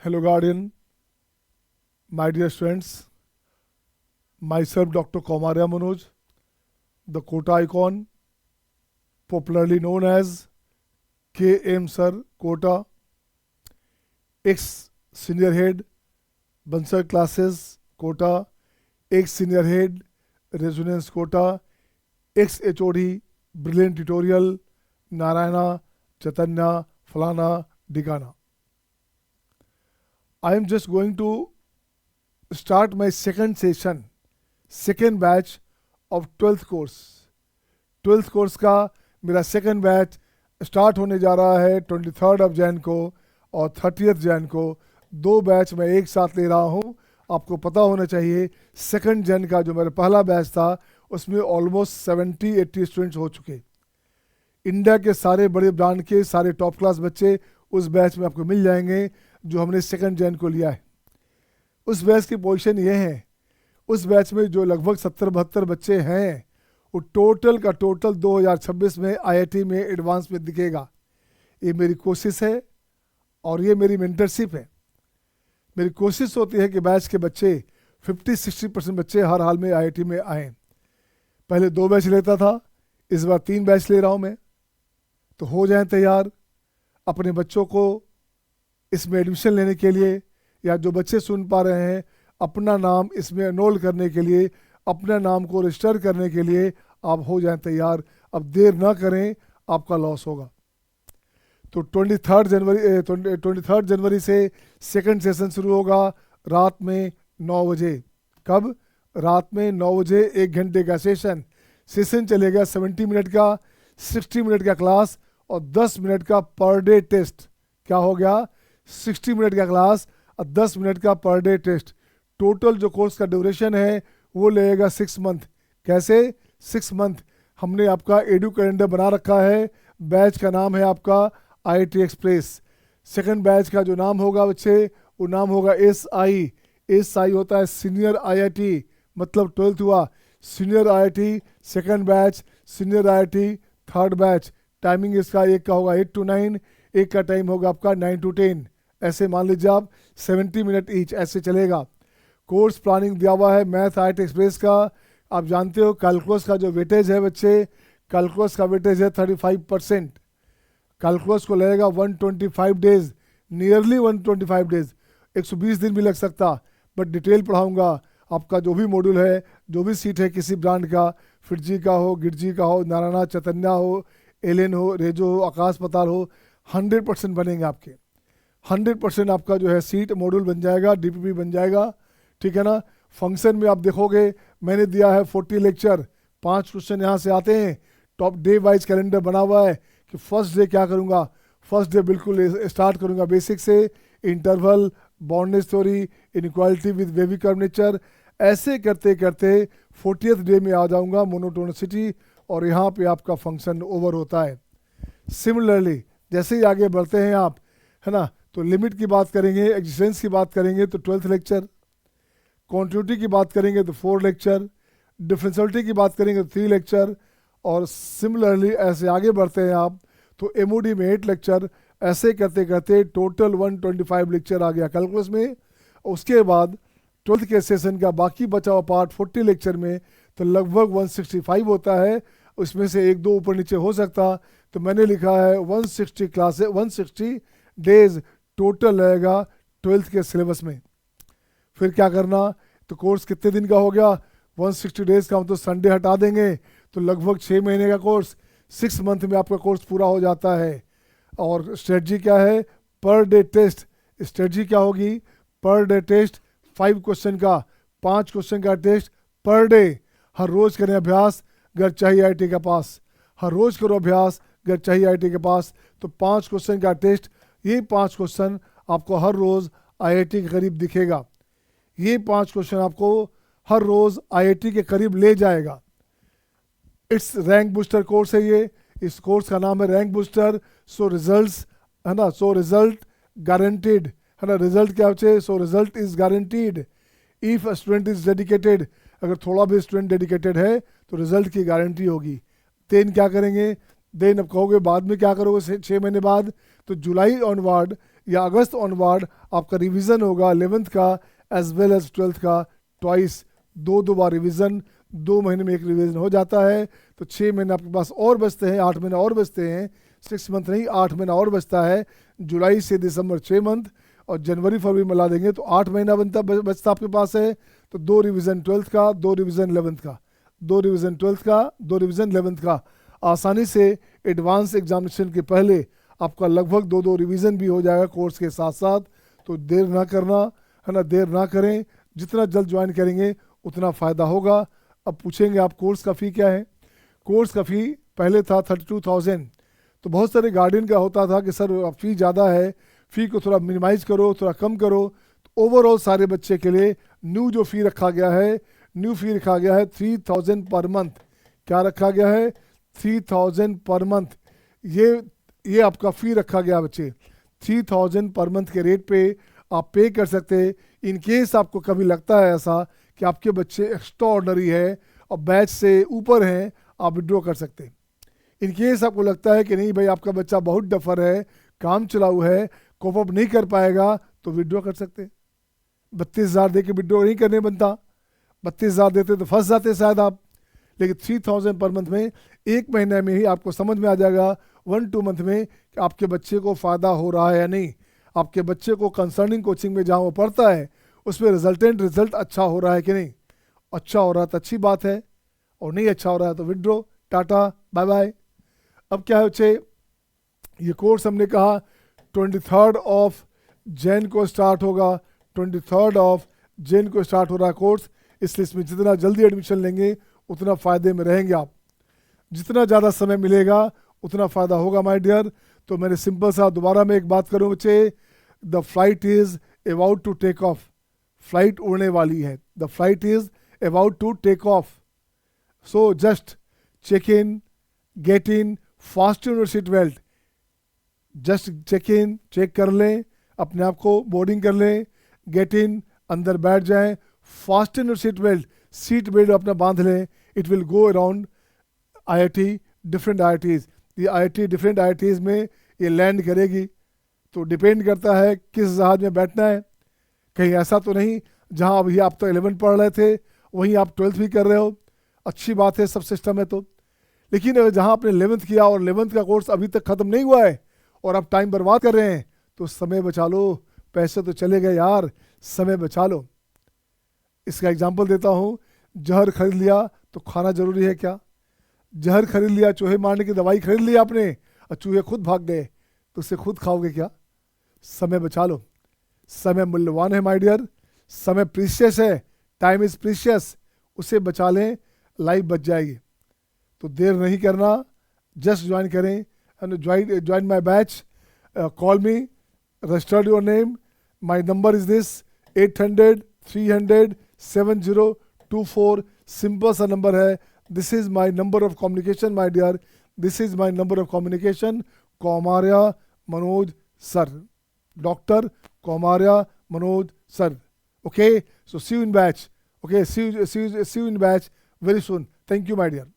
Hello, Guardian, my dear students. Myself, Dr. Komarya Manoj, the Kota icon, popularly known as KM Sir Kota, ex-senior head, Bansar classes Kota, ex-senior head, Resonance Kota, ex-HOD, brilliant tutorial, Narayana, Chaitanya, Falana, Digana. I am just going to start my second session, second batch of 12th course. 12th course का मेरा second batch start होने जा रहा है 23rd Jain को और 30th Jain को। दो बैच मैं एक साथ ले रहा हूँ। आपको पता होना चाहिए सेकंड जैन का जो मेरा पहला बैच था उसमें ऑलमोस्ट 70-80 स्टूडेंट्स हो चुके। इंडिया के सारे बड़े ब्रांड के सारे टॉप क्लास बच्चे उस बैच में आपको मिल जाएंगे जो हमने सेकंड जैन को लिया है। उस बैच की पोजीशन ये है, उस बैच में जो लगभग 70-72 बच्चे हैं वो टोटल का टोटल 2026 में आईआईटी में एडवांस में दिखेगा। ये मेरी कोशिश है और ये मेरी मेंटरशिप है। मेरी कोशिश होती है कि बैच के बच्चे 50-60% बच्चे हर हाल में आईआईटी में आएँ। पहले 2 बैच लेता था, इस बार 3 बैच ले रहा हूँ मैं। तो हो जाएं तैयार अपने बच्चों को इसमें एडमिशन लेने के लिए, या जो बच्चे सुन पा रहे हैं अपना नाम इसमें एनरोल करने के लिए, अपना नाम को रजिस्टर करने के लिए आप हो जाएं तैयार। अब देर ना करें, आपका लॉस होगा। तो 23 जनवरी से सेकंड सेशन शुरू होगा रात में 9 बजे। कब? रात में 9 बजे 1 घंटे का सेशन चलेगा। 70 मिनट का, 60 मिनट का क्लास और 10 मिनट का पर डे टेस्ट। क्या हो गया? 60 मिनट का क्लास और 10 मिनट का पर डे टेस्ट। टोटल जो कोर्स का ड्यूरेशन है वो लगेगा 6 मंथ। कैसे? 6 मंथ। हमने आपका एडू कैलेंडर बना रखा है। बैच का नाम है आपका आईआईटी एक्सप्रेस। सेकंड बैच का जो नाम होगा बच्चे वो नाम होगा SI। SI होता है सीनियर आईआईटी, मतलब 12th हुआ। Senior IIT second batch, senior IIT third batch. Timing इसका एक का होगा 8 to 9, एक का टाइम होगा आपका 9 to 10। ऐसे मान लीजिए आप 70 मिनट ईच ऐसे चलेगा। कोर्स प्लानिंग दिया हुआ है मैथ आईआईटी एक्सप्रेस का। आप जानते हो कैलकुलस का जो वेटेज है बच्चे, कैलकुलस का वेटेज है 35%। कैलकुलस को लगेगा 125 डेज, नियरली 125 डेज, 120 दिन भी लग सकता। बट डिटेल पढ़ाऊंगा। आपका जो भी मॉड्यूल है, जो भी सीट है किसी ब्रांड का, फिटजी का हो, गिरजी का हो, नारायणा, चैतन्या हो, एलेन हो, रेजो हो, आकाश पताल हो, 100% बनेंगे आपके। 100% आपका जो है सीट मॉड्यूल बन जाएगा, डीपीपी बन जाएगा। ठीक है ना? फंक्शन में आप देखोगे मैंने दिया है 40 लेक्चर, 5 क्वेश्चन यहाँ से आते हैं। टॉप डे वाइज कैलेंडर बना हुआ है कि फर्स्ट डे क्या करूँगा। फर्स्ट डे बिल्कुल स्टार्ट करूँगा बेसिक से, interval, bondage theory, inequality with wavy curve nature. ऐसे करते करते 40th डे में आ जाऊँगा मोनोटोनिसिटी, और यहाँ पे आपका फंक्शन ओवर होता है। सिमिलरली जैसे ही आगे बढ़ते हैं आप, है ना, तो लिमिट की बात करेंगे, एग्जिस्टेंस की बात करेंगे तो 12th लेक्चर, कॉन्टिन्यूटी की बात करेंगे तो 4 लेक्चर, डिफरेंशियलिटी की बात करेंगे तो 3 लेक्चर, और सिमिलरली ऐसे आगे बढ़ते हैं आप तो एमओडी में 8 लेक्चर। ऐसे करते करते टोटल 125 लेक्चर आ गया कैलकुलस में। उसके बाद 12th के सेशन का बाकी बचा हुआ पार्ट 40 लेक्चर में तो लगभग 165 होता है। उसमें से 1-2 ऊपर नीचे हो सकता, तो मैंने लिखा है 160 क्लासेस, 160 डेज टोटल रहेगा 12th के सिलेबस में। फिर क्या करना? तो कोर्स कितने दिन का हो गया? 160 डेज का हम तो संडे हटा देंगे तो लगभग 6 महीने का कोर्स, 6 मंथ में आपका कोर्स पूरा हो जाता है। और स्ट्रेटजी क्या है? Per day test. स्ट्रेटजी क्या होगी? पर डे टेस्ट 5 क्वेश्चन का, 5 क्वेश्चन का टेस्ट पर डे। हर रोज करें अभ्यास, अगर चाहिए आईआईटी के पास। हर रोज करो अभ्यास, अगर चाहिए आईआईटी के पास। तो 5 क्वेश्चन का टेस्ट, ये 5 क्वेश्चन आपको हर रोज आईआईटी के करीब दिखेगा। ये 5 क्वेश्चन आपको हर रोज आईआईटी के करीब ले जाएगा। इट्स रैंक बूस्टर कोर्स है ये। इस कोर्स का नाम है रैंक बूस्टर। सो रिजल्ट्स, है ना, सो रिजल्ट गारंटीड, है ना। रिजल्ट क्या होते हैं? So result is guaranteed if student is dedicated. अगर थोड़ा भी स्टूडेंट डेडिकेटेड है तो रिजल्ट की गारंटी होगी। देन क्या करेंगे? देन अब कहोगे बाद में क्या करोगे 6 महीने बाद? तो जुलाई ऑनवर्ड या अगस्त ऑनवर्ड आपका रिवीजन होगा 11th का एज वेल एज 12th का ट्वाइस, दो बार रिवीजन, 2 महीने में एक रिवीजन हो जाता है। तो 6 महीने आपके पास और बचते हैं, 8 महीने और बचते हैं, 6 मंथ नहीं 8 महीना और बचता है। जुलाई से दिसंबर 6 मंथ और जनवरी फरवरी मिला देंगे तो 8 महीना बचता आपके पास है। तो 2 रिवीजन 12th का, 2 रिवीजन 11th का, 2 रिवीजन 12th का, 2 रिवीजन 11th का, आसानी से एडवांस एग्जामिनेशन के पहले आपका लगभग 2 रिवीजन भी हो जाएगा कोर्स के साथ साथ। तो देर ना करना है ना, देर ना करें, जितना जल्द ज्वाइन करेंगे उतना फ़ायदा होगा। अब पूछेंगे आप कोर्स का फ़ी क्या है। कोर्स का फ़ी पहले था 32,000। तो बहुत सारे गार्डियन का होता था कि सर फ़ी ज़्यादा है, फ़ी को थोड़ा मिनिमाइज़ करो, थोड़ा कम करो। तो ओवरऑल सारे बच्चे के लिए न्यू जो फ़ी रखा गया है, न्यू फ़ी रखा गया है 3000 पर मंथ। क्या रखा गया है? 3000 पर मंथ। ये आपका फ़ी रखा गया बच्चे, 3000 पर मंथ के रेट पे आप पे कर सकते हैं। इन केस आपको कभी लगता है ऐसा कि आपके बच्चे एक्स्ट्रा ऑर्डनरी है और बैच से ऊपर हैं, आप विड्रॉ कर सकते हैं। इन केस आपको लगता है कि नहीं भाई आपका बच्चा बहुत डफर है, काम चलाऊ है, कोप अप नहीं कर पाएगा, तो विड्रॉ कर सकते हैं। 32,000 दे के विड्रॉ नहीं करने बनता, 32,000 देते तो फंस जाते शायद आप। लेकिन 3000 पर मंथ में 1 महीने में ही आपको समझ में आ जाएगा 1-2 मंथ में कि आपके बच्चे को फ़ायदा हो रहा है या नहीं। आपके बच्चे को कंसर्निंग कोचिंग में जहाँ वो पढ़ता है उसमें रिजल्ट अच्छा हो रहा है कि नहीं। अच्छा हो रहा है तो अच्छी बात है, और नहीं अच्छा हो रहा है तो विड्रॉ, टाटा बाय बाय। अब क्या है बच्चे, ये कोर्स हमने कहा 23 ऑफ जैन को स्टार्ट होगा, 23 ऑफ जैन को स्टार्ट हो रहा है कोर्स। इसलिए इसमें जितना जल्दी एडमिशन लेंगे उतना फ़ायदे में रहेंगे आप। जितना ज़्यादा समय मिलेगा उतना फ़ायदा होगा माय डियर। तो मैंने सिंपल सा दोबारा मैं एक बात करूँ बच्चे, the flight is about to take off. Flight उड़ने वाली है, the flight is about to take off. So just check in, get in, fast in your seat belt. Just check in, check कर लें अपने आप को, बोर्डिंग कर लें, गेट इन, अंदर बैठ जाएं, fast in your seat belt अपना बांध लें। It will go around IIT, different IITs। ये IIT डिफरेंट IITs में ये लैंड करेगी। तो डिपेंड करता है किस जहाज में बैठना है। कहीं ऐसा तो नहीं जहां अभी आप तो 11 पढ़ रहे थे वहीं आप 12th भी कर रहे हो, अच्छी बात है, सब सिस्टम है तो। लेकिन अगर जहां आपने 11th किया और 11th का कोर्स अभी तक ख़त्म नहीं हुआ है और आप टाइम बर्बाद कर रहे हैं, तो समय बचा लो। पैसे तो चले गए यार, समय बचा लो। इसका एग्जाम्पल देता हूँ, जहर खरीद लिया तो खाना ज़रूरी है क्या? जहर खरीद लिया, चूहे मारने की दवाई खरीद ली आपने और चूहे खुद भाग गए, तो उसे खुद खाओगे क्या? समय बचा लो। समय मूल्यवान है माय डियर, समय प्रीशियस है, टाइम इज़ प्रीशियस। उसे बचा लें, लाइफ बच जाएगी। तो देर नहीं करना, जस्ट ज्वाइन करें and join my batch. Call me, registered your name, my number is this 800-300-7024। Simple सा नंबर है। This is my number of communication my dear, this is my number of communication. Kaumarya Manoj sir, doctor Kaumarya Manoj sir. Okay, so see you in batch. Okay, see you in batch very soon. Thank you, my dear.